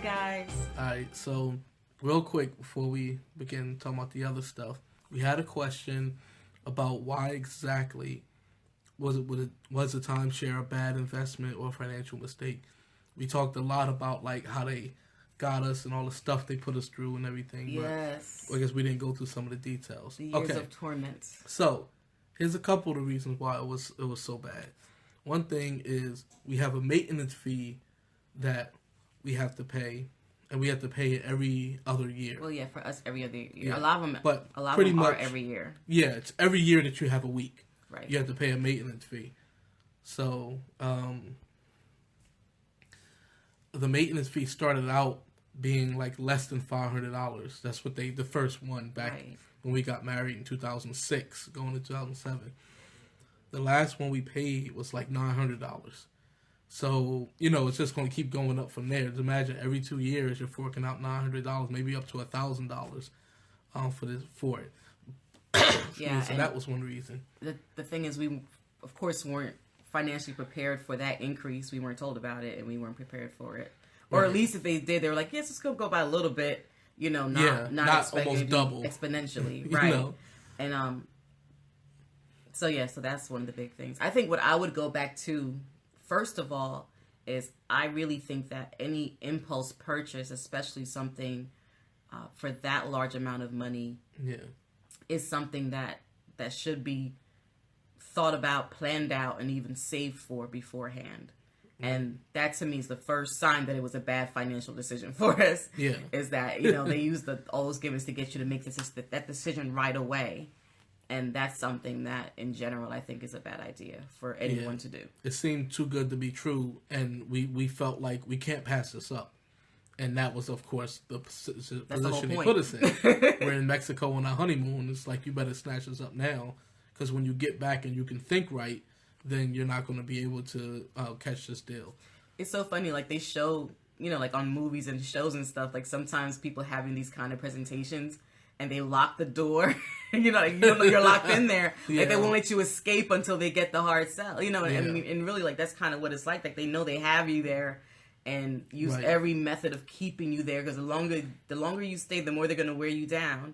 guys. Alright, so real quick before we begin talking about the other stuff, we had a question about why exactly was a timeshare a bad investment or a financial mistake. We talked a lot about like how they got us and all the stuff they put us through and everything. Yes. But I guess we didn't go through some of the details. The years of torment. So here's a couple of the reasons why it was so bad. One thing is we have a maintenance fee that we have to pay, and we have to pay it every other year. Well, yeah, for us every other year. Yeah. A lot of them, but a lot pretty of them much, are every year. Yeah, it's every year that you have a week. Right. You have to pay a maintenance fee. So the maintenance fee started out being like less than $500. That's what the first one back when we got married in 2006, going to 2007. The last one we paid was like $900. So, it's just going to keep going up from there. Just imagine every 2 years you're forking out $900, maybe up to $1,000 for it. Yeah, so that was one reason. The thing is, we, of course, weren't financially prepared for that increase. We weren't told about it, and we weren't prepared for it. Or at least if they did, they were like, yes, it's going to go by a little bit, not almost double. Exponentially, right? And so that's one of the big things. I think what I would go back to, first of all, is I really think that any impulse purchase, especially something for that large amount of money, is something that should be thought about, planned out, and even saved for beforehand. And that to me is the first sign that it was a bad financial decision for us. Yeah. Is that, they use all those givens to get you to make that decision right away. And that's something that, in general, I think is a bad idea for anyone to do. It seemed too good to be true, and we felt like we can't pass this up. And that was, of course, the position they put us in. We're in Mexico on our honeymoon. It's like, you better snatch us up now, because when you get back and you can think right, then you're not going to be able to catch this deal. It's so funny, like they show, like on movies and shows and stuff, like sometimes people having these kind of presentations and they lock the door, you know you're locked in there. Like they won't let you escape until they get the hard sell, and really like that's kind of what it's like they know they have you there and use every method of keeping you there, because the longer you stay, the more they're going to wear you down.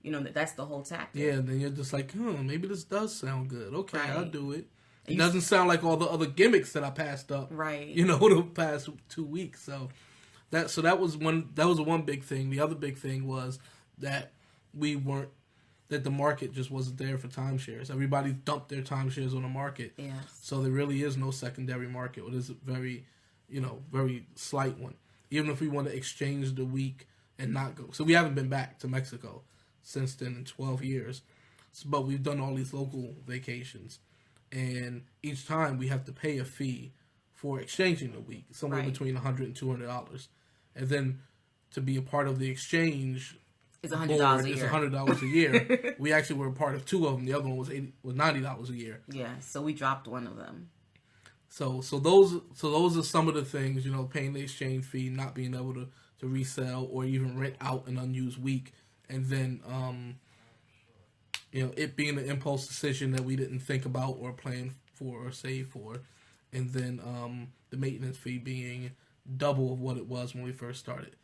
That's the whole tactic. Yeah, and then you're just like, maybe this does sound good. Okay, I'll do it. It doesn't sound like all the other gimmicks that I passed up, the past 2 weeks. So that was one big thing. The other big thing was that that the market just wasn't there for timeshares. Everybody dumped their timeshares on the market. Yes. So there really is no secondary market. It is a very, very slight one. Even if we want to exchange the week and not go. So we haven't been back to Mexico since then in 12 years. But we've done all these local vacations. And each time we have to pay a fee for exchanging the week, somewhere between $100 and $200. And then to be a part of the exchange, it's $100 a year. It's $100 a year. We actually were a part of two of them. The other one was $90 a year. Yeah, so we dropped one of them. So those are some of the things, paying the exchange fee, not being able to resell or even rent out an unused week, and then it being an impulse decision that we didn't think about or plan for or save for, and then the maintenance fee being double of what it was when we first started.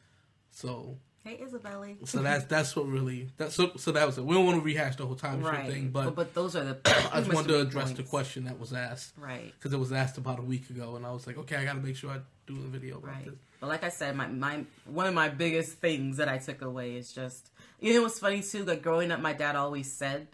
So hey, Isabelle. So that's what really so that was it. We don't want to rehash the whole timeshare thing, but those are the. I just wanted to address the question that was asked, right? Because it was asked about a week ago, and I was like, okay, I got to make sure I do the video about this. But like I said, my one of my biggest things that I took away is just what's funny too. Like growing up, my dad always said,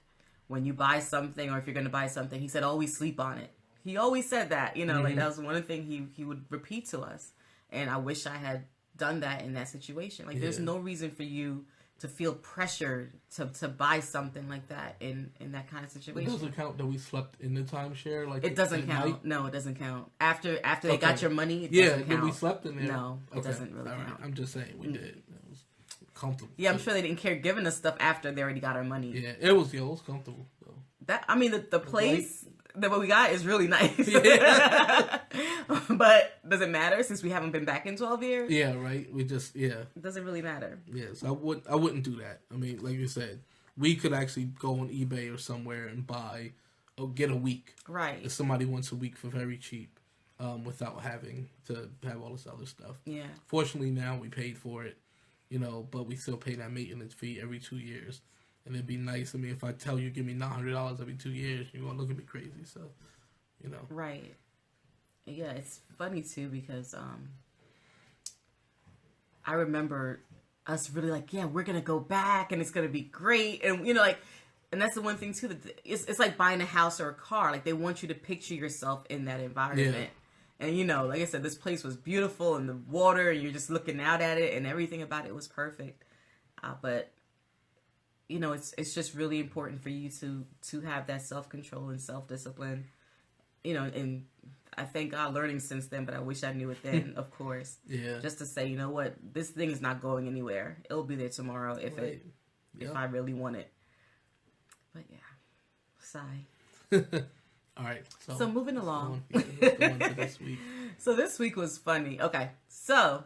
when you buy something or if you're going to buy something, he said always sleep on it. He always said that, like that was one thing he would repeat to us, and I wish I had done that in that situation. Like there's no reason for you to feel pressured to buy something like that in that kind of situation. It doesn't count that we slept in the timeshare. Like it doesn't count. Night? No, it doesn't count. After they got your money, it doesn't count. We slept in there. No, it doesn't really count. I'm just saying we did. It was comfortable. Yeah, I'm sure they didn't care giving us stuff after they already got our money. Yeah, it was comfortable. So. The place that what we got is really nice. Yeah. But does it matter since we haven't been back in 12 years? Yeah, right. We just It doesn't really matter. Yes, I wouldn't do that. I mean, like you said, we could actually go on eBay or somewhere and buy or get a week. Right. If somebody wants a week for very cheap. without having to have all this other stuff. Yeah. Fortunately, now we paid for it, but we still pay that maintenance fee every 2 years. And it'd be nice. I mean, if I tell you give me $900 every 2 years, you're going to look at me crazy. So, Right. Yeah, it's funny, too, because I remember us really like, yeah, we're going to go back and it's going to be great. And, and that's the one thing, too, that it's like buying a house or a car. Like, they want you to picture yourself in that environment. Yeah. And, like I said, this place was beautiful and the water, and you're just looking out at it and everything about it was perfect. But, it's just really important for you to have that self-control and self-discipline, and I thank God learning since then, but I wish I knew it then, of course. Yeah. Just to say, you know what, this thing is not going anywhere. It'll be there tomorrow if I really want it. But yeah, sigh. All right. So moving along. Let's go on to this week. So this week was funny. Okay. So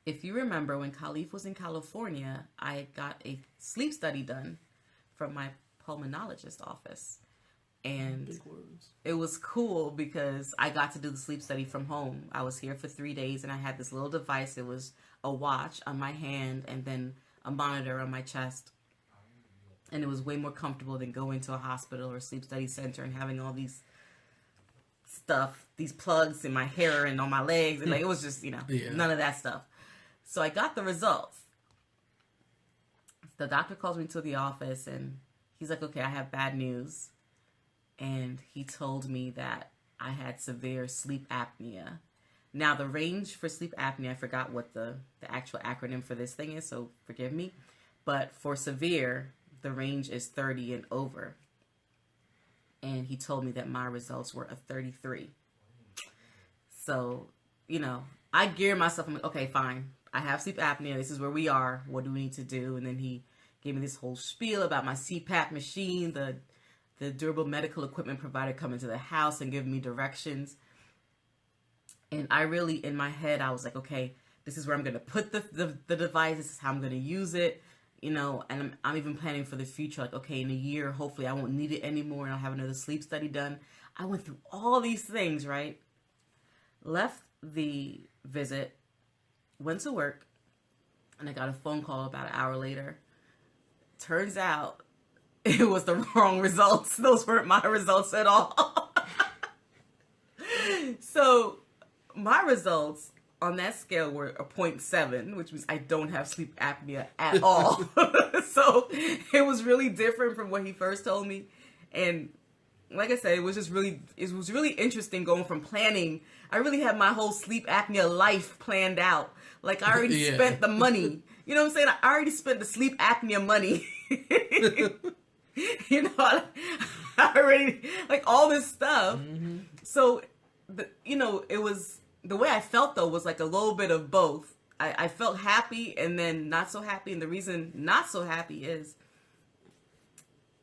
if you remember when Khaleef was in California, I got a sleep study done from my pulmonologist office. And it was cool because I got to do the sleep study from home. I was here for 3 days and I had this little device. It was a watch on my hand and then a monitor on my chest. And it was way more comfortable than going to a hospital or sleep study center and having all these plugs in my hair and on my legs. And it was just, none of that stuff. So I got the results. The doctor calls me to the office and he's like, okay, I have bad news. And he told me that I had severe sleep apnea. Now, the range for sleep apnea, I forgot what the actual acronym for this thing is, so forgive me. But for severe, the range is 30 and over. And he told me that my results were a 33. So, I gear myself. I'm like, okay, fine. I have sleep apnea. This is where we are. What do we need to do? And then he gave me this whole spiel about my CPAP machine, the durable medical equipment provider coming to the house and giving me directions. And I really, in my head, I was like, okay, this is where I'm going to put the device. This is how I'm going to use it. And I'm even planning for the future. Like, okay, in a year, hopefully I won't need it anymore and I'll have another sleep study done. I went through all these things, right? Left the visit, went to work, and I got a phone call about an hour later. Turns out, it was the wrong results. Those weren't my results at all. So my results on that scale were a 0.7, which means I don't have sleep apnea at all. So it was really different from what he first told me. And like I said, it was really interesting going from planning. I really had my whole sleep apnea life planned out. Like I already spent the money. You know what I'm saying? I already spent the sleep apnea money. I already, like, all this stuff. Mm-hmm. So, it was, the way I felt, though, was like a little bit of both. I felt happy and then not so happy. And the reason not so happy is,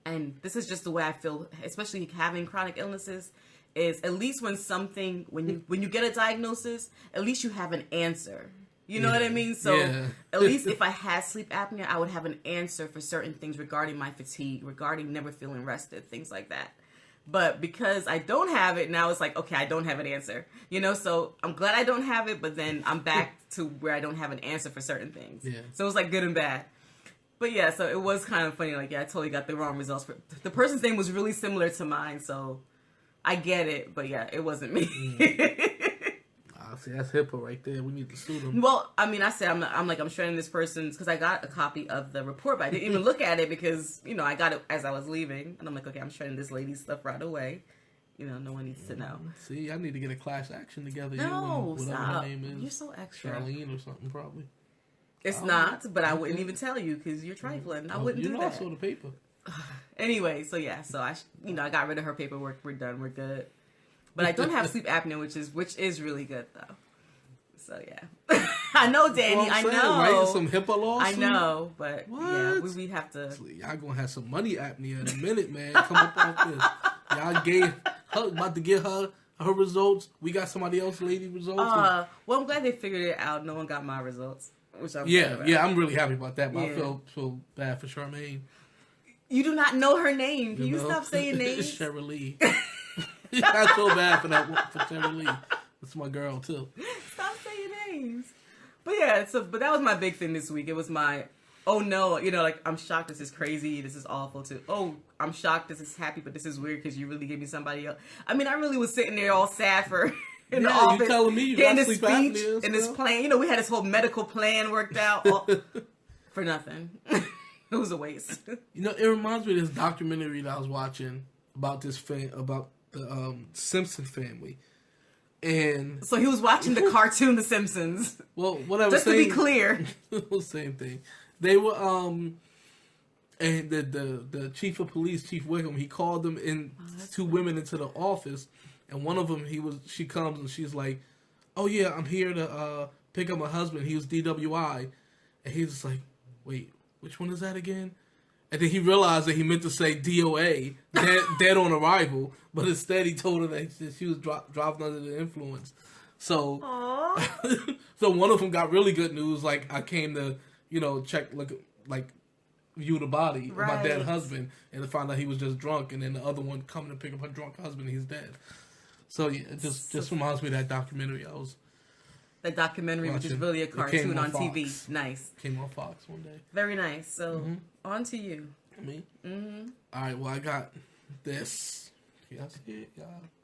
and this is just the way I feel, especially having chronic illnesses, is at least when you get a diagnosis, at least you have an answer. You know what I mean? So at least if I had sleep apnea, I would have an answer for certain things regarding my fatigue, regarding never feeling rested, things like that. But because I don't have it, now it's like, okay, I don't have an answer. So I'm glad I don't have it, but then I'm back to where I don't have an answer for certain things. Yeah. So it was like good and bad. But yeah, so it was kind of funny. Like, yeah, I totally got the wrong results. The person's name was really similar to mine, so I get it. But yeah, it wasn't me. See, that's HIPAA right there. We need to sue them. Well, I mean, I said, I'm shredding this person's, because I got a copy of the report, but I didn't even look at it because, I got it as I was leaving. And I'm like, okay, I'm shredding this lady's stuff right away. No one needs to know. See, I need to get a class action together. No, whatever stop. her name is. You're so extra. Charlene or something, probably. It's not, but I wouldn't even tell you because you're trifling. I wouldn't do that. I saw the paper. Anyway, so yeah, so I got rid of her paperwork. We're done. We're good. But I don't have sleep apnea, which is really good though. So yeah, I know, Danny. I know. Right? Some HIPAA lawsuit. I know, but yeah, we have to. Y'all gonna have some money apnea in a minute, man. Come up off this. Y'all gave her about to get her results. We got somebody else lady results. Well, I'm glad they figured it out. No one got my results, which I'm glad about. Yeah, I'm really happy about that. But I feel bad for Charmaine. You do not know her name. Can you stop saying names? Sherrian. I feel bad for Sherrian Lee. That's my girl too. Stop saying names. But yeah, but that was my big thing this week. It was my, oh no, like, I'm shocked, this is crazy, this is awful, to, oh, I'm shocked, this is happy, but this is weird because you really gave me somebody else. I mean, I really was sitting there all sad in the office. You telling me you got sleep apnea and this plan. We had this whole medical plan worked out for nothing. It was a waste. It reminds me of this documentary that I was watching about about the Simpson family. And so he was watching the cartoon The Simpsons. Well, whatever. Just to be clear. Same thing. They were and the chief of police, Chief Wickham, he called them in, two women into the office, and one of them she comes and she's like, "Oh yeah, I'm here to pick up my husband. He was DWI," and he's just like, "Wait, which one is that again?" And then he realized that he meant to say DOA, dead on arrival, but instead he told her that she was driving under the influence. So, so one of them got really good news. Like, I came to, view the body of my dead husband, and to find out he was just drunk. And then the other one coming to pick up her drunk husband, he's dead. So yeah, it just reminds me of that documentary I was. That documentary, which is really a cartoon on TV. Nice. Came on Fox one day. Very nice. So, on to you. Me? Mm-hmm. All right, well, I got this. Y'all see it?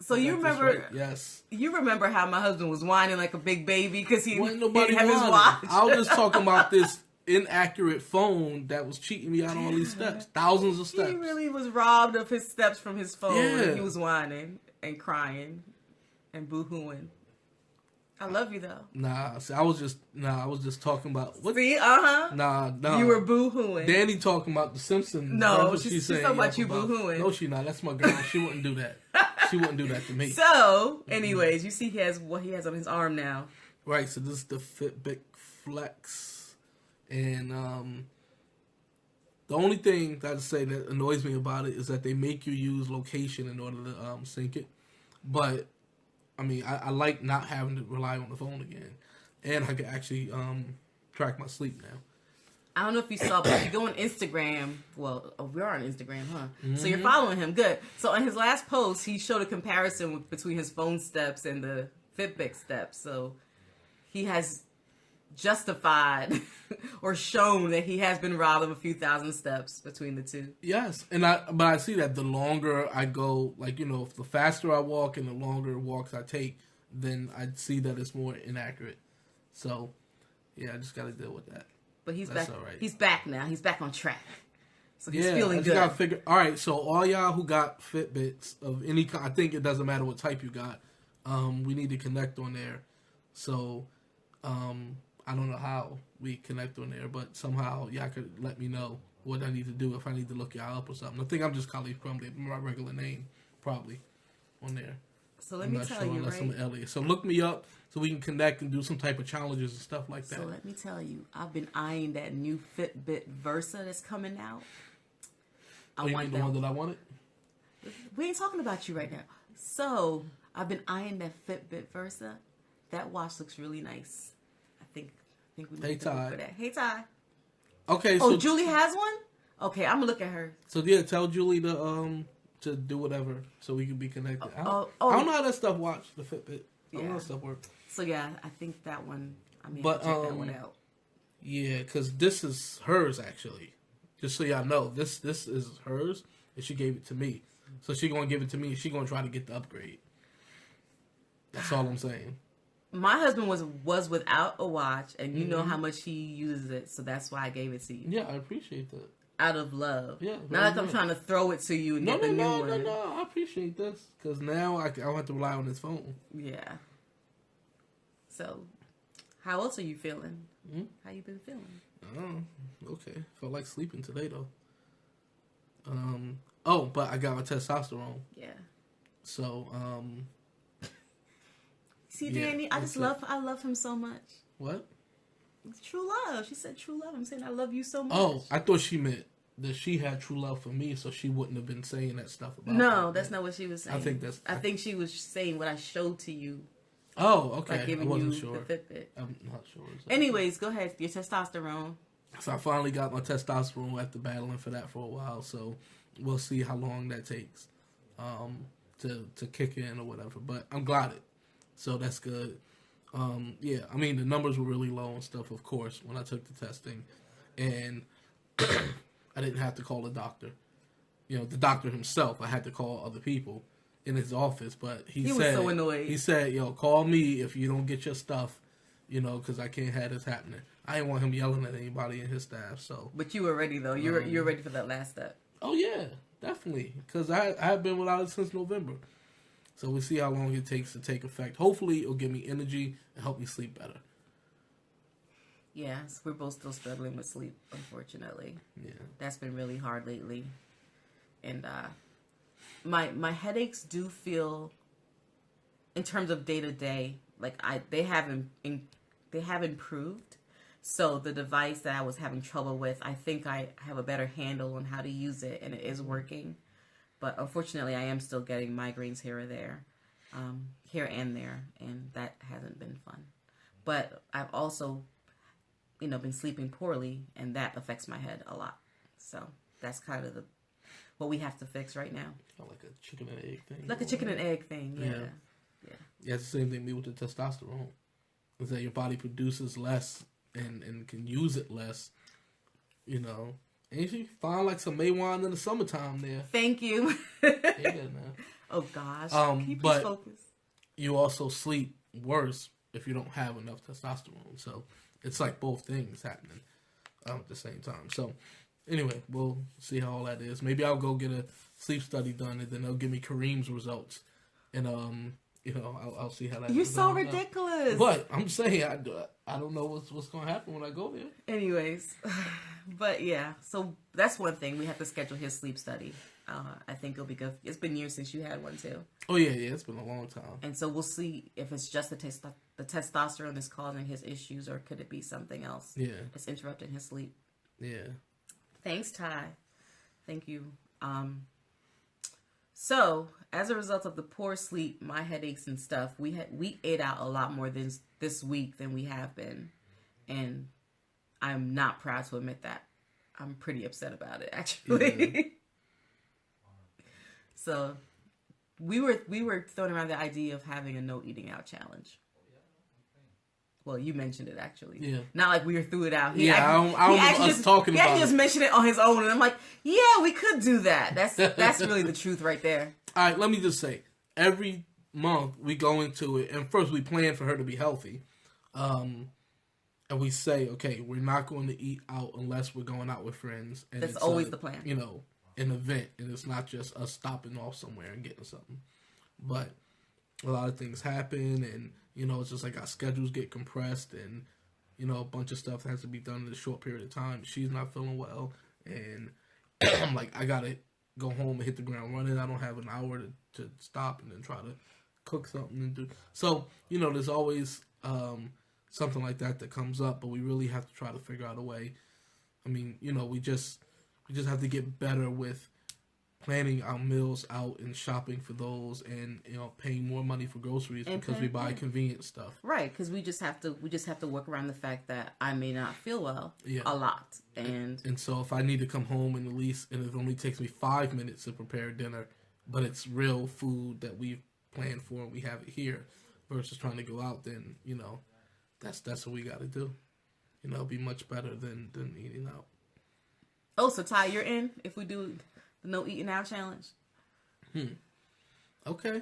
So you remember? Right. Yes. You remember how my husband was whining like a big baby because he didn't have his watch? I was just talking about this inaccurate phone that was cheating me out on all these steps. Thousands of steps. He really was robbed of his steps from his phone. Yeah. And he was whining and crying and boo-hooing. I love you though. I was just talking about what? See, Nah. You were boo-hooing. Danny talking about the Simpsons. No, she's talking about you boo-hooing. No, she not. That's my girl. She wouldn't do that. She wouldn't do that to me. So, anyways, you see he has what he has on his arm now. Right, so this is the Fitbit Flex. And the only thing that I say that annoys me about it is that they make you use location in order to sync it. But I mean, I like not having to rely on the phone again. And I can actually track my sleep now. I don't know if you saw, but if you go on Instagram, we're on Instagram, huh? Mm-hmm. So you're following him. Good. So on his last post, he showed a comparison between his phone steps and the Fitbit steps. So he has justified or shown that he has been robbed of a few thousand steps between the two. Yes, but I see that the longer I go, if the faster I walk and the longer walks I take, then I see that it's more inaccurate. So, yeah, I just got to deal with that. But that's back. All right. He's back now. He's back on track. So he's feeling good. Gotta figure. All right, so all y'all who got Fitbits of any kind, I think it doesn't matter what type you got. We need to connect on there. So, I don't know how we connect on there, but somehow y'all could let me know what I need to do if I need to look y'all up or something. I think I'm just Khaleef Crumbly, my regular name, probably, on there. So let me tell you, unless I'm Elliot. So look me up so we can connect and do some type of challenges and stuff like that. So let me tell you, I've been eyeing that new Fitbit Versa that's coming out. You mean the one that I wanted? We ain't talking about you right now. So I've been eyeing that Fitbit Versa. That watch looks really nice. I think we need to look for that. Hey, Ty. Okay. So Julie has one? Okay, I'm gonna look at her. So yeah, tell Julie to do whatever so we can be connected. I don't know how that stuff works. The Fitbit. I don't know how that stuff works. So yeah, I think that one. I mean, check that one out. Yeah, because this is hers actually. Just so y'all know, this is hers, and she gave it to me. So she gonna give it to me. She gonna try to get the upgrade. That's all I'm saying. My husband was without a watch, and you know how much he uses it, so that's why I gave it to you. Yeah, I appreciate that. Out of love. Yeah. Not like I'm trying to throw it to you and get the new one. No. I appreciate this, because now I don't have to rely on this phone. Yeah. So, how else are you feeling? How you been feeling? Okay. Felt like sleeping today, though. But I got my testosterone. Yeah. So, See, Danny, I love him so much. What? True love. She said true love. I'm saying I love you so much. Oh, I thought she meant that she had true love for me, so she wouldn't have been saying that stuff about me. No, that's not what she was saying. I think she was saying what I showed to you. Oh, okay. By giving you the Fitbit. I'm not sure. Anyways, go ahead. Your testosterone. So I finally got my testosterone after battling for that for a while, so we'll see how long that takes. to kick in or whatever. But I'm glad so that's good. Yeah, I mean the numbers were really low and stuff, of course, when I took the testing, and I didn't have to call the doctor. The doctor himself. I had to call other people in his office, but he said, was so annoyed. He said, call me if you don't get your stuff, because I can't have this happening. I didn't want him yelling at anybody in his staff. So, but you were ready though. You're ready for that last step. Oh yeah, definitely, because I've been without it since November. So we'll see how long it takes to take effect. Hopefully, it'll give me energy and help me sleep better. Yes, we're both still struggling with sleep, unfortunately. Yeah, that's been really hard lately, and my headaches do feel, in terms of day to day, like they have improved. So the device that I was having trouble with, I think I have a better handle on how to use it, and it is working. But unfortunately, I am still getting migraines here and there, and that hasn't been fun. But I've also, been sleeping poorly, and that affects my head a lot. So that's kind of what we have to fix right now. Like a chicken and egg thing. Like a chicken and egg thing, yeah. Yeah, it's the same thing with the testosterone. Is that your body produces less and can use it less, And you find like some Maywan in the summertime there. Thank you. Yeah, man. Oh gosh. Keep but focus. You also sleep worse if you don't have enough testosterone. So it's like both things happening at the same time. So anyway, we'll see how all that is. Maybe I'll go get a sleep study done, and then they'll give me Kareem's results, and I'll see how that. You're so ridiculous. But I'm saying I don't know what's going to happen when I go there. Anyways, but yeah, so that's one thing. We have to schedule his sleep study. I think it'll be good. It's been years since you had one too. Oh yeah, it's been a long time. And so we'll see if it's just the testosterone that's causing his issues, or could it be something else? Yeah, it's interrupting his sleep. Yeah. Thanks, Ty. Thank you. So as a result of the poor sleep, my headaches and stuff, we ate out a lot more this week than we have been, and I'm not proud to admit that. I'm pretty upset about it, actually. Yeah. So we were throwing around the idea of having a no eating out challenge. Well, you mentioned it actually. Yeah. Not like we threw it out. I don't know us talking about it. He just mentioned it on his own, and I'm like, yeah, we could do that. That's really the truth right there. All right, let me just say, every month we go into it, and first we plan for her to be healthy, and we say, okay, we're not going to eat out unless we're going out with friends. And that's always the plan. An event, and it's not just us stopping off somewhere and getting something. But a lot of things happen, and it's just like our schedules get compressed, and a bunch of stuff has to be done in a short period of time. She's not feeling well, and I'm like, I gotta go home and hit the ground running. I don't have an hour to stop and then try to cook something and do. So there's always something like that comes up, but we really have to try to figure out a way. I mean, we just have to get better with planning our meals out and shopping for those, and paying more money for groceries because we buy convenient stuff. Right, because we just have to work around the fact that I may not feel well a lot, and so if I need to come home and it only takes me 5 minutes to prepare dinner, but it's real food that we've planned for and we have it here, versus trying to go out, then that's what we got to do. Be much better than eating out. Oh, so Ty, you're in if we do the no eating out challenge? Okay.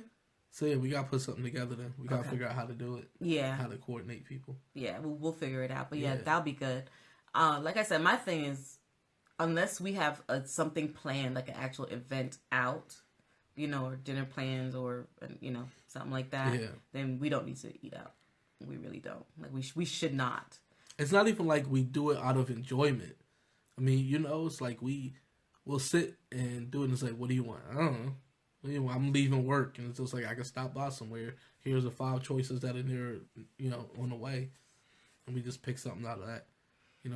So yeah, we gotta put something together then. We gotta figure out how to do it. Yeah. How to coordinate people. Yeah, we'll figure it out. But yeah, that'll be good. Like I said, my thing is, unless we have something planned, like an actual event out, or dinner plans or something like that, then we don't need to eat out. We really don't. Like we should not. It's not even like we do it out of enjoyment. I mean, it's like we'll sit and do it, and it's like, what do you want? I don't know. What do you want? I'm leaving work, and it's just like, I can stop by somewhere. Here's the 5 choices that are near, on the way. And we just pick something out of that.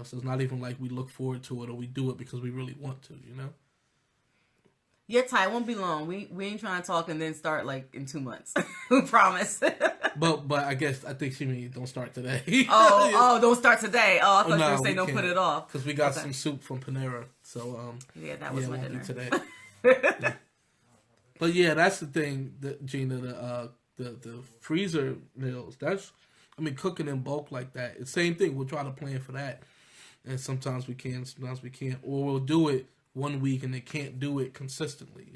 So it's not even like we look forward to it or we do it because we really want to, Yeah, Ty, it won't be long. We ain't trying to talk and then start like in 2 months. We promise. But I think she means don't start today. Don't start today. Oh, I thought you were saying don't put it off. Because we got some soup from Panera. So that was my dinner today. But yeah, that's the thing, Gina. The freezer meals. Cooking in bulk like that. It's the same thing. We'll try to plan for that, and sometimes we can, sometimes we can't, or we'll do it one week and they can't do it consistently.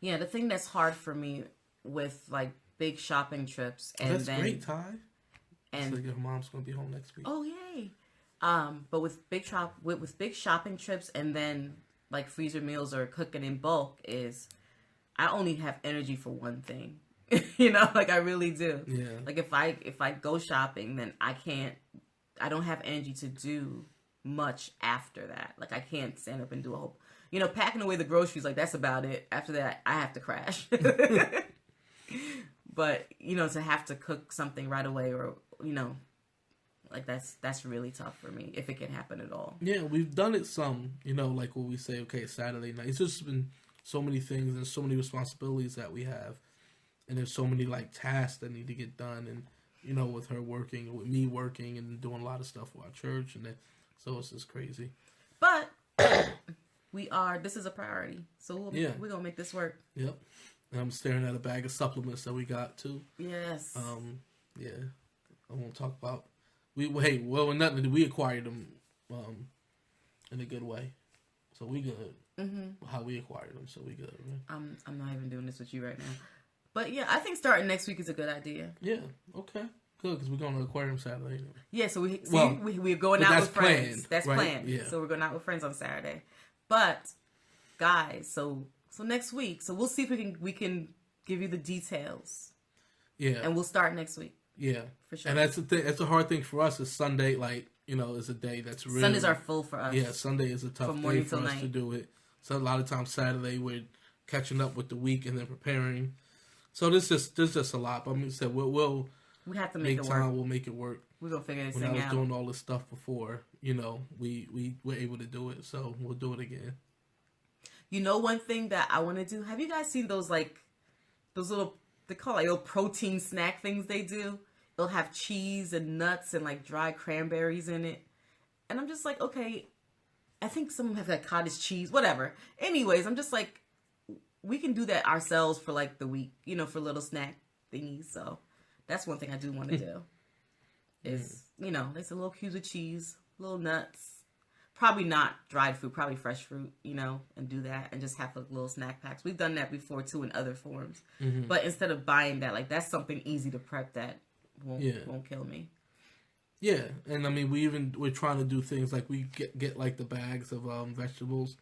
Yeah, the thing that's hard for me with like big shopping trips, and that's great, Ty. And so your mom's gonna be home next week. Oh yay! But with big shopping trips and then like freezer meals or cooking in bulk is, I only have energy for one thing. Like I really do. Yeah. Like if I go shopping, then I don't have energy to do much after that. Like I can't stand up and do a whole, packing away the groceries, like that's about it. After that, I have to crash. But, to have to cook something right away or, like that's really tough for me if it can happen at all. Yeah, we've done it some, like when we say, okay, it's Saturday night. It's just been so many things and so many responsibilities that we have. And there's so many like tasks that need to get done. And, with her working, with me working and doing a lot of stuff for our church. And then, so it's just crazy. But this is a priority. So we're going to make this work. Yep. And I'm staring at a bag of supplements that we got too. Yes. Yeah. I won't talk about. Nothing. We acquired them, in a good way, so we good. Mm-hmm. How we acquired them, so we good. Right? I'm not even doing this with you right now, but yeah, I think starting next week is a good idea. Yeah. Okay. Good, because we're going to aquarium Saturday. Yeah. So we're going out with friends. Planned, that's right? planned. Yeah. So we're going out with friends on Saturday, but guys, so next week, so we'll see if we can give you the details. Yeah. And we'll start next week. Yeah. For sure. And that's the thing. That's a hard thing for us. Is Sunday, is a day that's really... Sundays are full for us. Yeah, Sunday is a tough day for us to do it. So a lot of times Saturday we're catching up with the week and then preparing. So there's just a lot. But we have to make it time. work. We'll make it work. We're gonna figure this thing out. When I was doing all this stuff before, we were able to do it. So we'll do it again. One thing that I want to do, have you guys seen those little, they call it little protein snack things they do? They'll have cheese and nuts and like dry cranberries in it. And I'm just like, okay, I think some have like cottage cheese, whatever. Anyways, I'm just like, we can do that ourselves for like the week, for little snack thingies. So that's one thing I do want to do. Is, there's a little cubes of cheese, little nuts. Probably not dried fruit, probably fresh fruit, and do that and just have like little snack packs. We've done that before too in other forms. Mm-hmm. But instead of buying that, like that's something easy to prep that won't kill me. Yeah, and we're trying to do things like we get like the bags of vegetables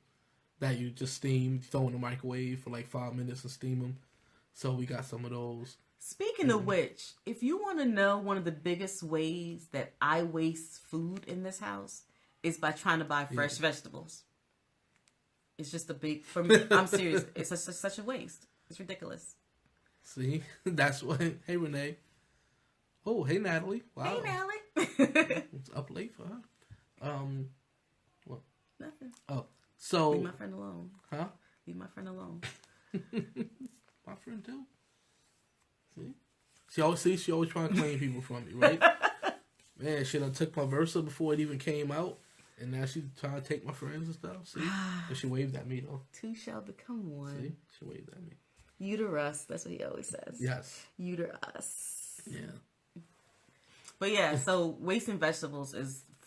that you just steam, throw in the microwave for like 5 minutes and steam them. So we got some of those. Speaking of which, if you want to know one of the biggest ways that I waste food in this house, is by trying to buy fresh vegetables. It's just for me, I'm serious. It's such a waste. It's ridiculous. See? That's what... Hey, Renee. Oh, hey, Natalie. Wow. Hey, Natalie. It's up late for her. What? Nothing. Oh, so... Leave my friend alone. Huh? Leave my friend alone. My friend, too. See? She always trying to claim people from me, right? Man, she done took my Versa before it even came out. And now she's trying to take my friends and stuff. See? And she waved at me, though. Two shall become one. See? She waved at me. Uterus. That's what he always says. Yes. Uterus. Yeah. But yeah, so wasting vegetables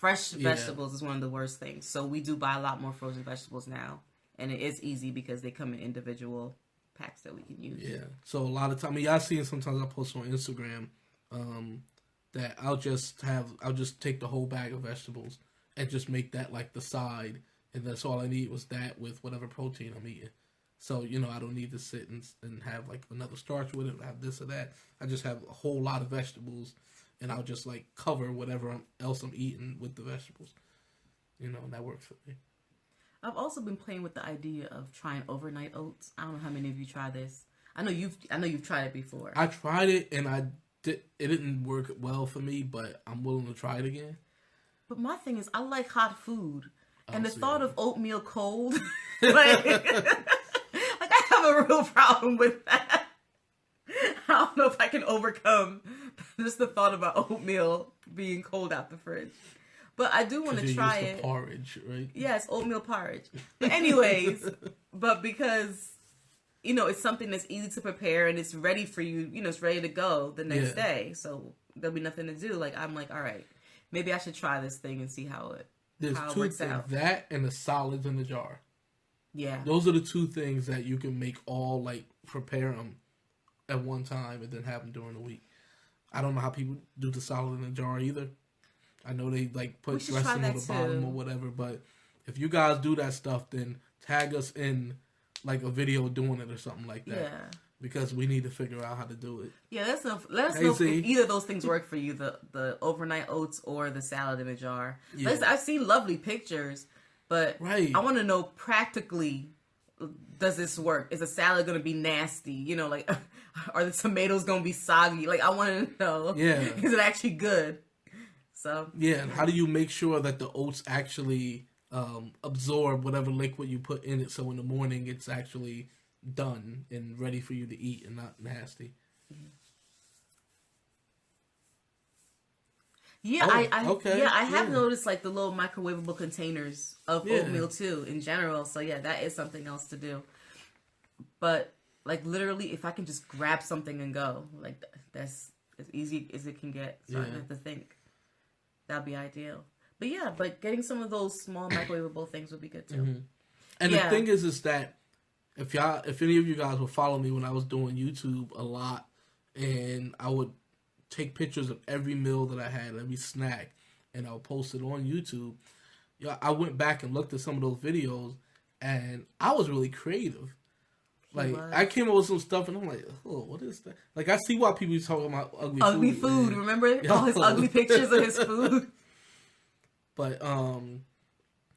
vegetables is one of the worst things. So we do buy a lot more frozen vegetables now. And it is easy because they come in individual packs that we can use. Yeah. So a lot of time, y'all see sometimes I post on Instagram that I'll just take the whole bag of vegetables and just make that like the side, and that's all I need was that with whatever protein I'm eating. So, I don't need to sit and have like another starch with it, or have this or that. I just have a whole lot of vegetables, and I'll just like cover whatever else I'm eating with the vegetables. And that works for me. I've also been playing with the idea of trying overnight oats. I don't know how many of you try this. I know you've tried it before. I tried it and it didn't work well for me, but I'm willing to try it again. But my thing is, I like hot food, and the thought of oatmeal cold, like I have a real problem with that. I don't know if I can overcome just the thought about oatmeal being cold out the fridge. But I do want to try it. Porridge, right? Yes, oatmeal porridge. But anyways, because it's something that's easy to prepare and it's ready for you. It's ready to go the next day. So there'll be nothing to do. Like, I'm like, all right, maybe I should try this thing and see how it works out. That and the solids in the jar. Yeah. Those are the two things that you can make all, like, prepare them at one time and then have them during the week. I don't know how people do the solid in the jar either. I know they, like, put dressing on the bottom or whatever, but if you guys do that stuff, then tag us in, like, a video doing it or something like that. Yeah. Because we need to figure out how to do it. Yeah, let us know if either of those things work for you, the overnight oats or the salad in a jar. Yeah. I've seen lovely pictures, but I want to know practically, does this work? Is the salad going to be nasty? Like, are the tomatoes going to be soggy? Like, I want to know, is it actually good? So yeah, and how do you make sure that the oats actually absorb whatever liquid you put in it, so in the morning it's actually done and ready for you to eat and not nasty? Yeah, I have noticed, like, the little microwavable containers of oatmeal too in general. So yeah, that is something else to do. But, like, literally, if I can just grab something and go, like, that's as easy as it can get. So I don't have to think. That'd be ideal. But yeah, getting some of those small microwavable things would be good too. Mm-hmm. And the thing is that if any of you guys would follow me when I was doing YouTube a lot, and I would take pictures of every meal that I had, every snack, and I would post it on YouTube. I went back and looked at some of those videos, and I was really creative. Like, I came up with some stuff, and I'm like, oh, what is that? Like, I see why people are talking about ugly food. Remember all his ugly pictures of his food? But,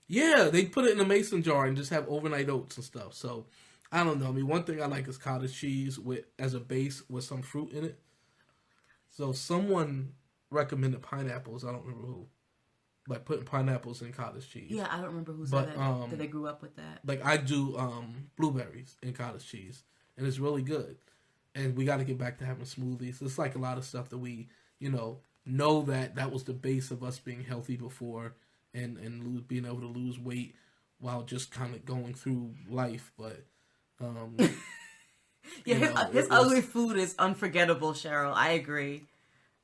they put it in a mason jar and just have overnight oats and stuff. So, I don't know. I mean, one thing I like is cottage cheese as a base with some fruit in it. So, someone recommended pineapples. I don't remember who. Like, putting pineapples in cottage cheese. Yeah, I don't remember who said that they grew up with that. Like, I do blueberries in cottage cheese, and it's really good. And we got to get back to having smoothies. It's like a lot of stuff that we, know that was the base of us being healthy before and being able to lose weight while just kind of going through life. But, his ugly food is unforgettable, Cheryl. I agree.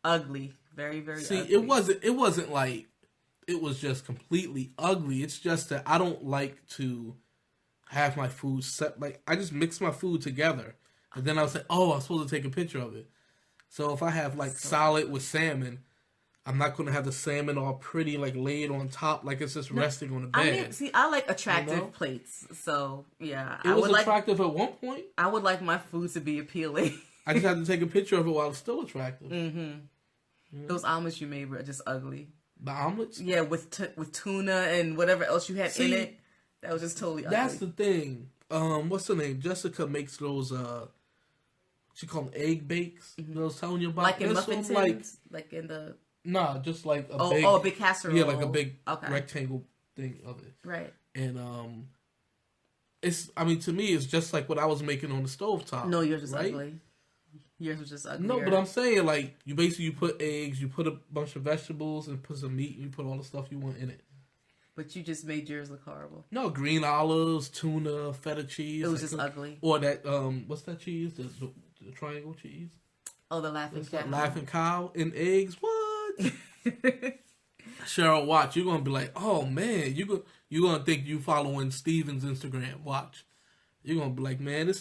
Ugly. Very, very ugly. See, it wasn't like it was just completely ugly. It's just that I don't like to have my food set. Like, I just mix my food together. And then I'll say, oh, I'm supposed to take a picture of it. So if I have, like, salad with salmon, I'm not going to have the salmon all pretty, like, laid on top like it's just resting on the bed. I like attractive plates. So, yeah. It was attractive at one point. I would like my food to be appealing. I just had to take a picture of it while it's still attractive. Mm-hmm. Yeah. Those omelets you made were just ugly. The omelets? Yeah, with tuna and whatever else you had in it. That was just totally ugly. That's the thing. What's her name? Jessica makes those, she called them egg bakes. Mm-hmm. I was telling you about. Like in muffin tins? Like in the... Nah, just like a a big casserole. Yeah, like a big rectangle thing of it. Right. And, to me, it's just like what I was making on the stovetop. No, yours was ugly. Yours was just ugly. No, but I'm saying, like, you put eggs, you put a bunch of vegetables, and put some meat, and you put all the stuff you want in it. But you just made yours look horrible. No, green olives, tuna, feta cheese. It was just ugly. Or that, what's that cheese? The triangle cheese? Oh, the Laughing Cow. Laughing Cow and eggs. What? Cheryl, watch. You're going to be like, oh, man. You're going to think you following Steven's Instagram. Watch. You're going to be like, man,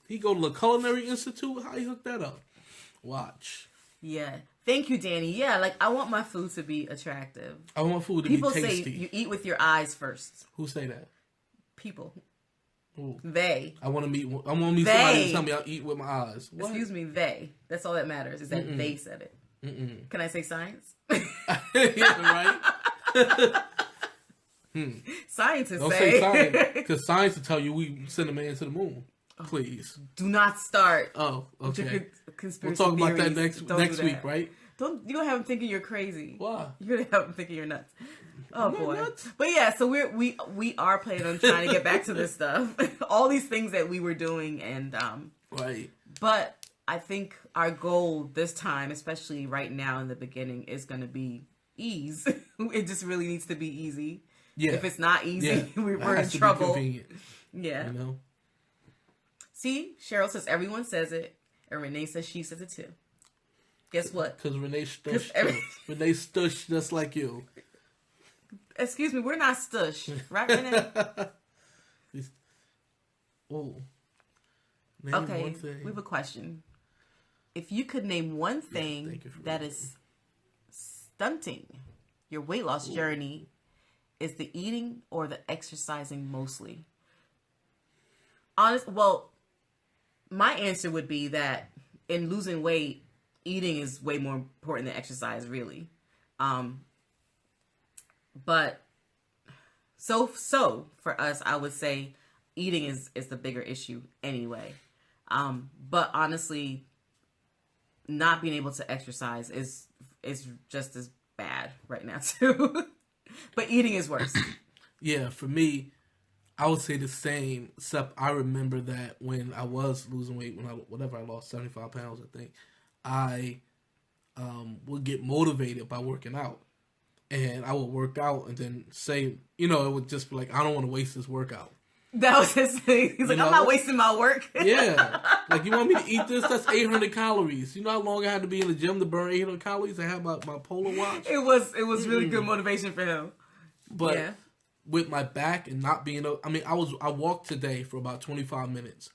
he go to the Culinary Institute? How he hooked that up? Watch. Yeah. Thank you, Danny. Yeah, like, I want my food to be attractive. I want food to be tasty. People say you eat with your eyes first. Who say that? People. Ooh. They. I want to meet somebody to tell me I eat with my eyes. What? Excuse me, they. That's all that matters, is that they said it. Mm-mm. Can I say science? Yeah, right? Scientists Don't say science, because science will tell you we send a man to the moon. Please. Do not start. Oh, okay. Conspiracy we'll talk theories. about that next week, right? You're gonna have him thinking you're crazy. Why? You're gonna have him thinking you're nuts. Oh boy. Nuts. But yeah, so we are planning on trying to get back to this stuff. All these things that we were doing and right. But I think our goal this time, especially right now in the beginning, is gonna be ease. It just really needs to be easy. Yeah. If it's not easy, we're in trouble. Yeah. You know. See, Cheryl says everyone says it, and Renee says she says it too. Guess what? Because Renee stush too. Renee stush just like you. Excuse me, we're not stush, right, Renee? Oh. Okay, we have a question. If you could name one thing that is stunting your weight loss journey, is the eating or the exercising mostly? Well, my answer would be that in losing weight, eating is way more important than exercise, really. But so for us, I would say eating is the bigger issue anyway. But honestly, not being able to exercise is just as bad right now too. But eating is worse. Yeah, for me, I would say the same, except I remember that when I was losing weight, I lost 75 pounds, I think, I would get motivated by working out. And I would work out and then say, it would just be like, I don't want to waste this workout. That was his thing. He's like, I'm not wasting my work. Yeah. Like, you want me to eat this? That's 800 calories. You know how long I had to be in the gym to burn 800 calories? I had my Polar Watch. It was really good motivation for him. But with my back and not being able... I walked today for about 25 minutes.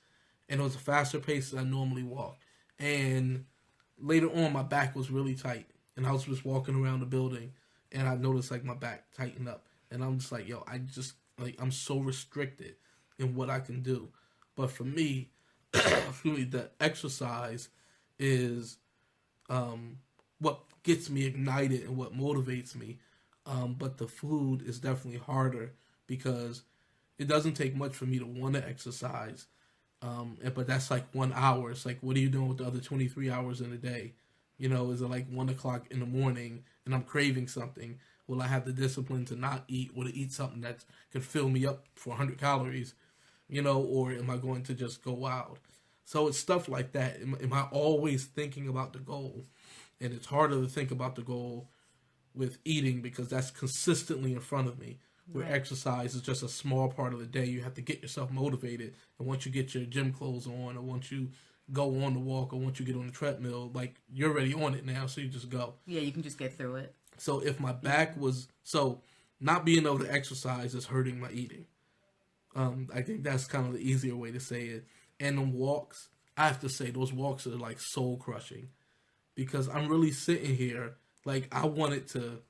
And it was a faster pace than I normally walk. And later on, my back was really tight. And I was just walking around the building. And I noticed, like, my back tightened up. And I'm just like, yo, I'm so restricted in what I can do. But for me, the exercise is what gets me ignited and what motivates me. But the food is definitely harder because it doesn't take much for me to want to exercise. But that's like 1 hour. It's like, what are you doing with the other 23 hours in a day? Is it like 1 o'clock in the morning and I'm craving something? Will I have the discipline to not eat or to eat something that can fill me up for 100 calories? Or am I going to just go wild? So it's stuff like that. Am I always thinking about the goal? And it's harder to think about the goal with eating because that's consistently in front of me. Where exercise is just a small part of the day. You have to get yourself motivated. And once you get your gym clothes on, or once you go on the walk, or once you get on the treadmill, like, you're already on it now, so you just go. Yeah, you can just get through it. So if my back was... So not being able to exercise is hurting my eating. I think that's kind of the easier way to say it. And the walks, I have to say, those walks are like soul crushing. Because I'm really sitting here, like, I wanted to...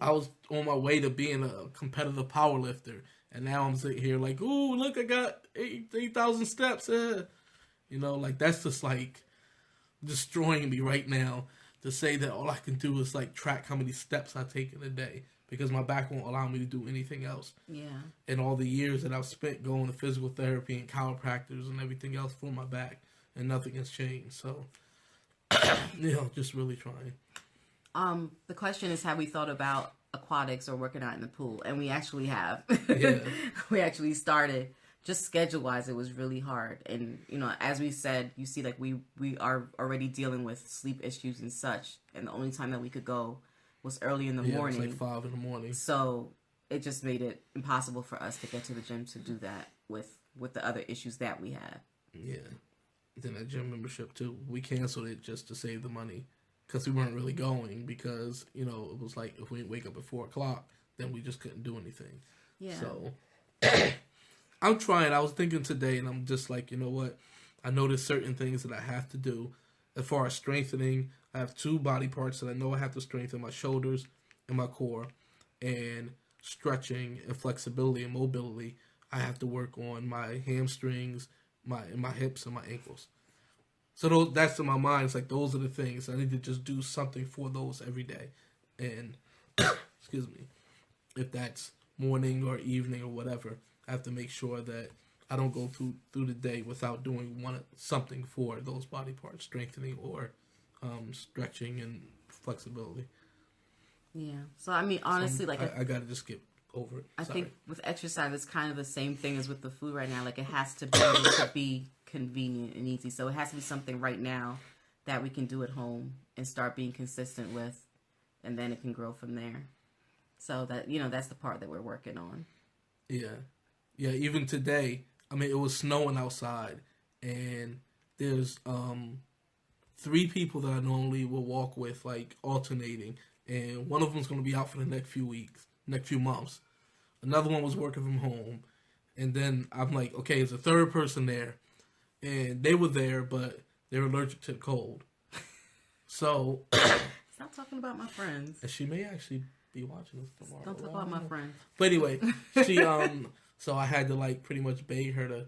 I was on my way to being a competitive power lifter. And now I'm sitting here like, ooh, look, I got 8,000 steps. Like, that's just like destroying me right now to say that all I can do is like track how many steps I take in a day because my back won't allow me to do anything else. Yeah. And all the years that I've spent going to physical therapy and chiropractors and everything else for my back, and nothing has changed. So, just really trying. The question is, have we thought about aquatics or working out in the pool? And we actually have. Yeah. We actually started. Just schedule-wise, it was really hard. And, as we said, you see, like, we are already dealing with sleep issues and such. And the only time that we could go was early in the morning. It was like 5 in the morning. So it just made it impossible for us to get to the gym to do that with the other issues that we had. Yeah. Then that gym membership, too. We canceled it just to save the money. Because we weren't really going because, it was like if we didn't wake up at 4 o'clock, then we just couldn't do anything. Yeah. So... I'm trying. I was thinking today, and I'm just like, you know what? I know there's certain things that I have to do. As far as strengthening, I have 2 body parts that I know I have to strengthen, my shoulders and my core. And stretching and flexibility and mobility, I have to work on my hamstrings, my hips, and my ankles. So that's in my mind. It's like those are the things. I need to just do something for those every day. And, excuse me, if that's morning or evening or whatever, I have to make sure that I don't go through the day without doing something for those body parts, strengthening or stretching and flexibility. Yeah. So, honestly, I got to just get over it. I think with exercise, it's kind of the same thing as with the food right now. Like, it has to be able to be convenient and easy. So, it has to be something right now that we can do at home and start being consistent with, and then it can grow from there. So, that that's the part that we're working on. Yeah. Yeah, even today, it was snowing outside, and there's 3 people that I normally will walk with, like alternating, and one of them's going to be out for the next few months. Another one was working from home, and then I'm like, okay, there's a third person there, and they were there, but they're allergic to the cold. So stop talking about my friends. And she may actually be watching this tomorrow. Don't talk about my friends. But anyway, she so I had to like pretty much beg her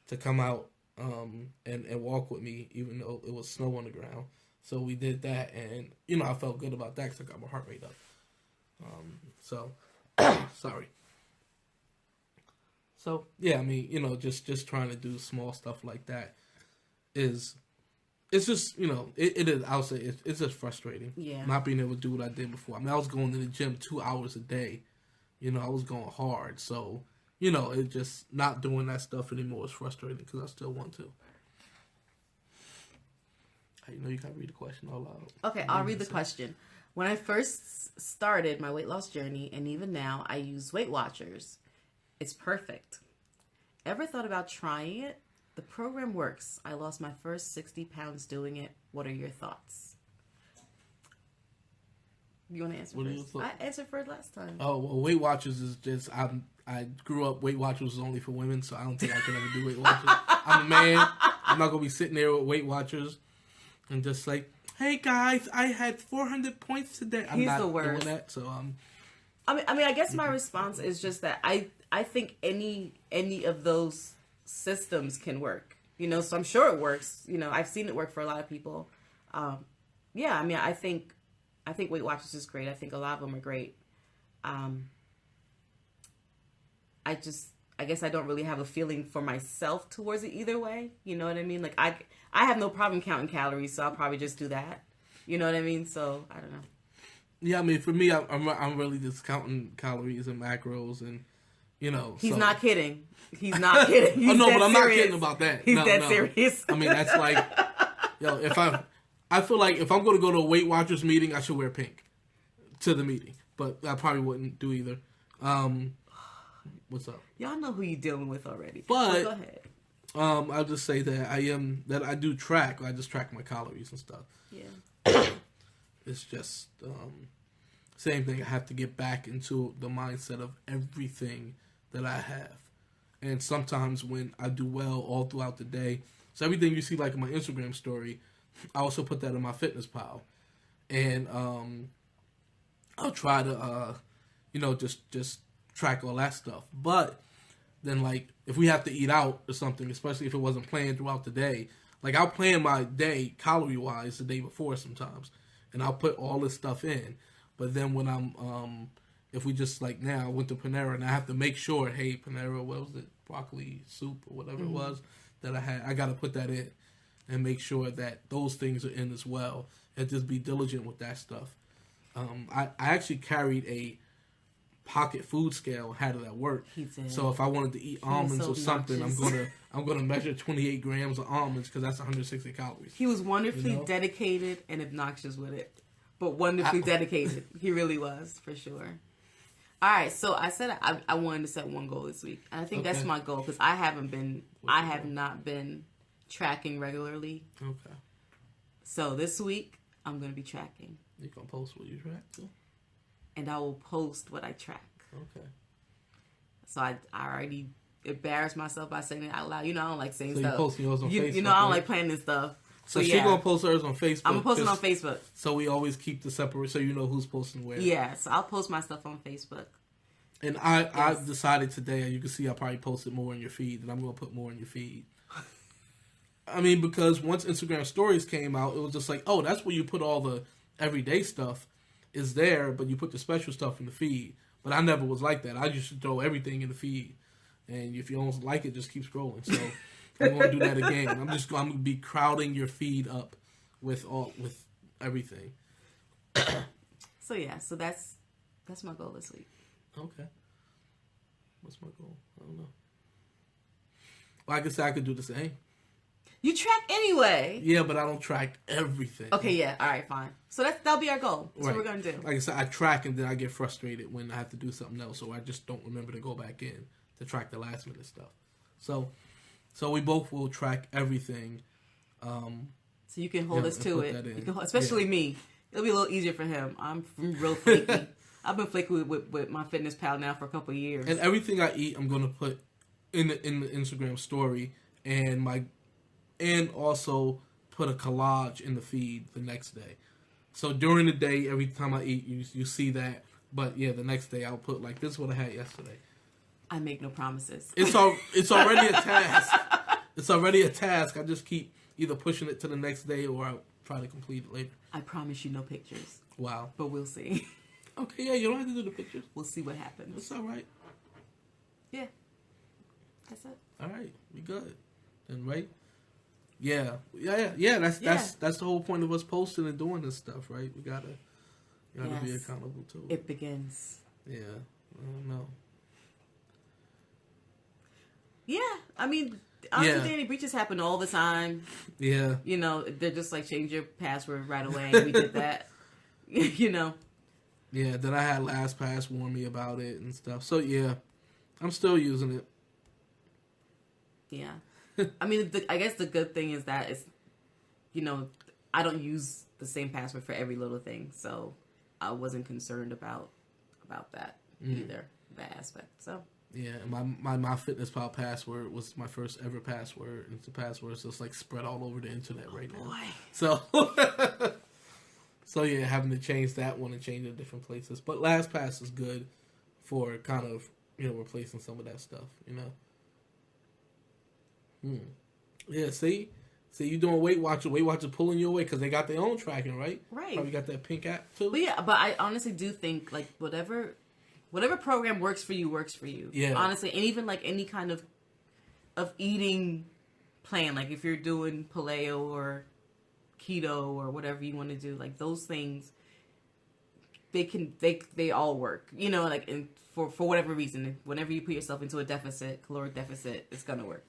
to come out and walk with me, even though it was snow on the ground. So we did that, and I felt good about that because I got my heart rate up. So sorry. So yeah, just trying to do small stuff like that it's just it is. I'll say it's just frustrating. Yeah. Not being able to do what I did before. I was going to the gym 2 hours a day. I was going hard. So it just not doing that stuff anymore is frustrating because I still want to. You gotta read the question all out. Okay, I'll read the question. When I first started my weight loss journey, and even now, I use Weight Watchers. It's perfect. Ever thought about trying it? The program works. I lost my first 60 pounds doing it. What are your thoughts? You want to answer first? I answered first last time. Oh, well, Weight Watchers is just, I grew up, Weight Watchers was only for women, so I don't think I could ever do Weight Watchers. I'm a man. I'm not going to be sitting there with Weight Watchers and just like, hey guys, I had 400 points today. I'm not doing that, so I guess my response is just that I think any of those systems can work, so I'm sure it works. I've seen it work for a lot of people. I think Weight Watchers is great. I think a lot of them are great. I guess I don't really have a feeling for myself towards it either way. You know what I mean? Like I have no problem counting calories, so I'll probably just do that. You know what I mean? So I don't know. Yeah, for me, I'm really just counting calories and macros and. He's not kidding. He's not kidding. He's but I'm serious. not kidding about that. He's dead serious. That's like, if I feel like if I'm going to go to a Weight Watchers meeting, I should wear pink to the meeting. But I probably wouldn't do either. What's up? Y'all know who you're dealing with already. But so go ahead. I'll just say that I do track. I just track my calories and stuff. Yeah. It's just same thing. I have to get back into the mindset of everything that I have. And sometimes when I do well all throughout the day, so everything you see like in my Instagram story, I also put that in my fitness pal. And I'll try to just track all that stuff. But then like if we have to eat out or something, especially if it wasn't planned throughout the day, like I'll plan my day calorie wise the day before sometimes. And I'll put all this stuff in. But then when I'm if we just like now I went to Panera and I have to make sure, hey Panera, what was it, broccoli soup or whatever it was that I had, I got to put that in and make sure that those things are in as well and just be diligent with that stuff. I actually carried a pocket food scale, had it at work. So if I wanted to eat almonds or something, I'm gonna measure 28 grams of almonds because that's 160 calories. He was wonderfully dedicated and obnoxious with it, but wonderfully dedicated. He really was, for sure. All right, so I said I wanted to set one goal this week, and I think that's my goal because I have not been tracking regularly. Okay. So this week I'm going to be tracking. You gonna post what you track? And I will post what I track. Okay. So I already embarrassed myself by saying it out loud. I don't like saying stuff. So you posting yours on Facebook? I don't like planning stuff. So she's going to post hers on Facebook. I'm going to post it on Facebook. So we always keep the separate, so you know who's posting where. Yeah, so I'll post my stuff on Facebook. And I decided today, you can see I probably posted more in your feed, and I'm going to put more in your feed. Because once Instagram stories came out, it was just like, oh, that's where you put all the everyday stuff is there, but you put the special stuff in the feed. But I never was like that. I used to throw everything in the feed. And if you don't like it, just keep scrolling. So I'm going to do that again. I'm going to be crowding your feed up with everything. So yeah, so that's my goal this week. Okay. What's my goal? I don't know. Well, I guess I could do the same. You track anyway. Yeah, but I don't track everything. Okay, yeah. All right, fine. So that'll be our goal. That's what we're going to do. Like I said, I track and then I get frustrated when I have to do something else, so I just don't remember to go back in to track the last minute stuff. So we both will track everything. So you can hold us to it. You can, especially me. It'll be a little easier for him. I'm real flaky. I've been flaky with my Fitness Pal now for a couple of years. And everything I eat, I'm going to put in the Instagram story, and also put a collage in the feed the next day. So during the day, every time I eat, you see that. But yeah, the next day I'll put like, this is what I had yesterday. I make no promises. It's already a task. It's already a task. I just keep either pushing it to the next day, or I'll try to complete it later. I promise you no pictures. Wow. But we'll see. Okay, yeah, you don't have to do the pictures. We'll see what happens. It's all right. Yeah. That's it. All right, we good. Then, right? Yeah. That's the whole point of us posting and doing this stuff, right? We gotta be accountable to it. It begins. Yeah. I don't know. Yeah, I mean, honestly, Danny, breaches happen all the time. Yeah. You know, they're just like, change your password right away. We did that. You know. Yeah, then I had LastPass warn me about it and stuff. So, yeah, I'm still using it. Yeah. I mean, I guess the good thing is that it's, you know, I don't use the same password for every little thing. So I wasn't concerned about that either, that aspect. So. Yeah, my Fitness Pal password was my first ever password. It's a password, so it's like spread all over the internet right now. So, so yeah, having to change that one and change it to different places. But LastPass is good for kind of, you know, replacing some of that stuff, you know. Yeah, see, you doing Weight Watcher. Weight Watcher pulling you away because they got their own tracking, right? Right. Probably got that pink app too. But yeah, but I honestly do think like whatever program works for you. Yeah. Honestly, and even like any kind of eating plan, like if you're doing paleo or keto or whatever you want to do, like those things, they all work. You know, like for whatever reason, whenever you put yourself into a caloric deficit, it's gonna work.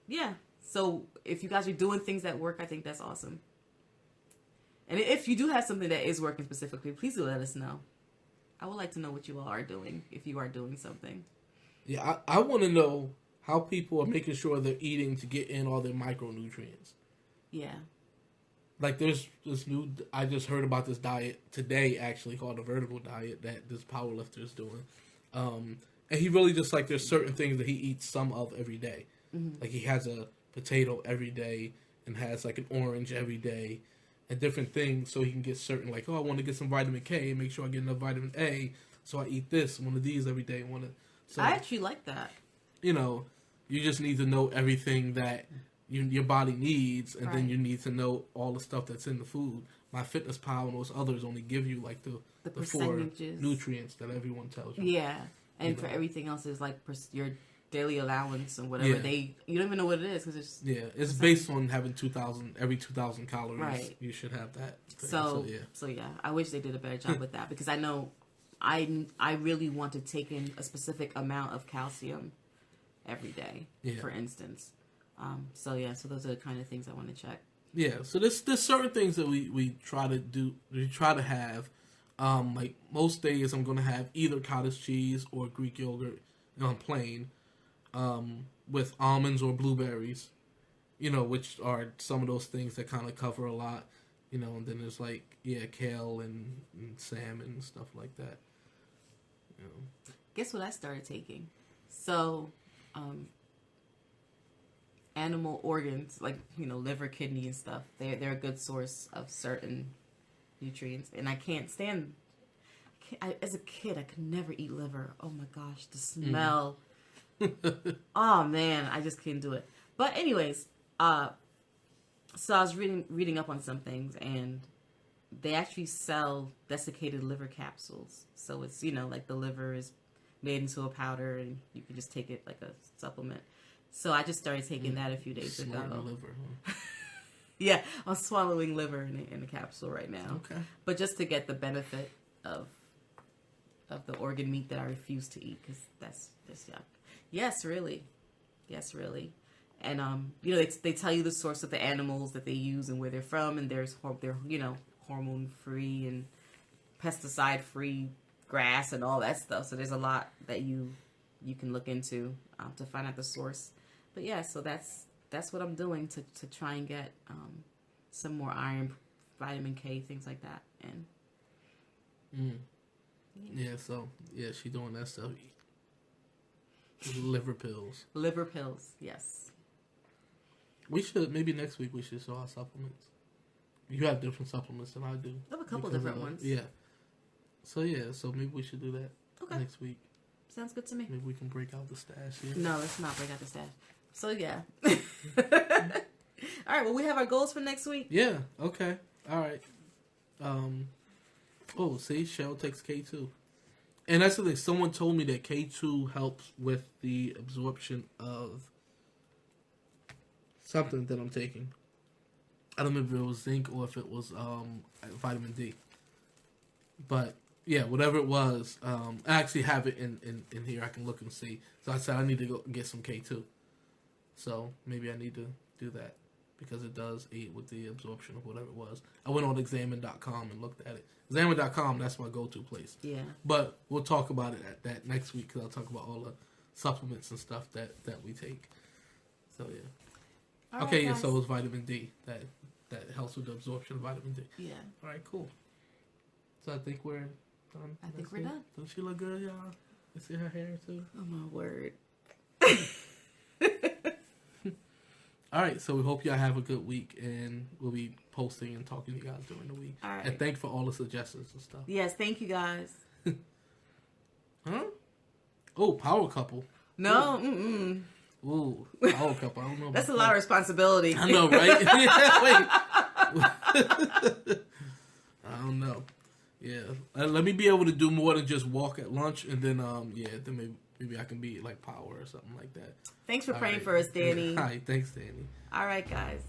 Yeah. So if you guys are doing things that work, I think that's awesome. And if you do have something that is working specifically, please do let us know. I would like to know what you all are doing, if you are doing something. Yeah, I want to know how people are making sure they're eating to get in all their micronutrients. Yeah. Like there's this I just heard about this diet today, actually, called the vertical diet that this powerlifter is doing. And he really just like, there's certain things that he eats some of every day. Mm-hmm. Like he has a potato every day and has like an orange every day. And different things, so he can get certain, like, oh, I want to get some vitamin K, make sure I get enough vitamin A, so I eat one of these every day. So, I actually like that. You know, you just need to know everything that your body needs, and then you need to know all the stuff that's in the food. My Fitness Pal and those others only give you like the 4 nutrients that everyone tells you. Yeah, and for everything else is like your daily allowance and whatever you don't even know what it is because it's based on having 2,000 calories. Right. You should have that. So I wish they did a better job with that because I know I really want to take in a specific amount of calcium every day, for instance. So those are the kind of things I want to check. Yeah, so there's certain things that we try to do. We try to have. Like most days, I'm going to have either cottage cheese or Greek yogurt, plain. With almonds or blueberries, you know, which are some of those things that kind of cover a lot, you know, and then there's like, kale and salmon and stuff like that. You know. Guess what I started taking? So, animal organs, like, you know, liver, kidney and stuff, they're a good source of certain nutrients, and I can't stand, as a kid, I could never eat liver. Oh my gosh, the smell. Oh man, I just couldn't do it. But anyways, so I was reading up on some things, and they actually sell desiccated liver capsules. So it's, you know, like the liver is made into a powder, and you can just take it like a supplement. So I just started taking that a few days ago. Liver, huh? Yeah, I'm swallowing liver in a capsule right now. Okay. But just to get the benefit of the organ meat that I refuse to eat, because that's just yuck. Yes, really. And you know, they tell you the source of the animals that they use and where they're from, and they're you know, hormone free and pesticide free grass and all that stuff. So there's a lot that you you can look into to find out the source. But yeah, so that's what I'm doing to try and get some more iron, vitamin K, things like that. And so she's doing that stuff. Liver pills. Liver pills, yes. We should, maybe next week we should show our supplements. You have different supplements than I do. I have a couple different ones. Yeah. So maybe we should do that next week. Sounds good to me. Maybe we can break out the stash here. No, let's not break out the stash. So yeah. All right, well, we have our goals for next week. Yeah, okay. All right. See, Cheryl takes K2. And that's the thing. Someone told me that K2 helps with the absorption of something that I'm taking. I don't remember if it was zinc or if it was vitamin D. But, yeah, whatever it was, I actually have it in here. I can look and see. So I said I need to go get some K2. So maybe I need to do that because it does aid with the absorption of whatever it was. I went on examine.com and looked at it. Examine.com, that's my go-to place. Yeah. But we'll talk about it at that next week because I'll talk about all the supplements and stuff that we take. So, yeah. All okay, right, so it's vitamin D that helps with the absorption of vitamin D. Yeah. All right, cool. So I think we're done. I think we're done. Don't she look good, y'all? You see her hair, too? Oh, my word. All right, so we hope y'all have a good week, and we'll be posting and talking to you guys during the week. All right. And thanks for all the suggestions and stuff. Yes, thank you guys. Huh? Oh, power couple. No, Ooh, power couple. I don't know. That's a lot of responsibility. I know, right? Wait. I don't know. Yeah, let me be able to do more than just walk at lunch, and then then maybe I can be like power or something like that. Thanks for praying for us, Danny. All right, thanks, Danny. All right, guys.